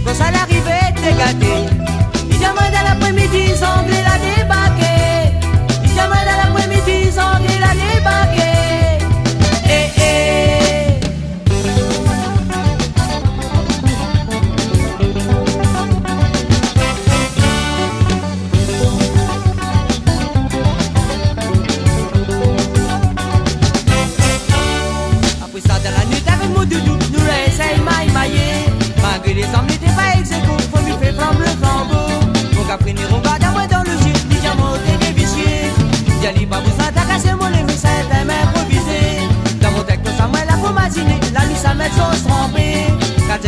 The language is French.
Quand ça l'arrivée, t'es gâté. Il jamais dans l'après-midi, Sanglé l'a débarqué. Il jamais dans l'après-midi, Sanglé l'a débarqué. Eh, eh. Après ça, dans la nuit, avec mon doudou, nous l'essayons mailler. Malgré les hommes n'étaient pas exécutés, faut lui faire flambe le flambeau. Mon capri n'y regarde à moi dans le jus, ni diamant et vicieux. Y'a pas vous s'attaquer, c'est mon ennemi, c'est un improvisé. Dans mon texte, ça m'a la pomazine, la nuit, ça met son trempé. Quand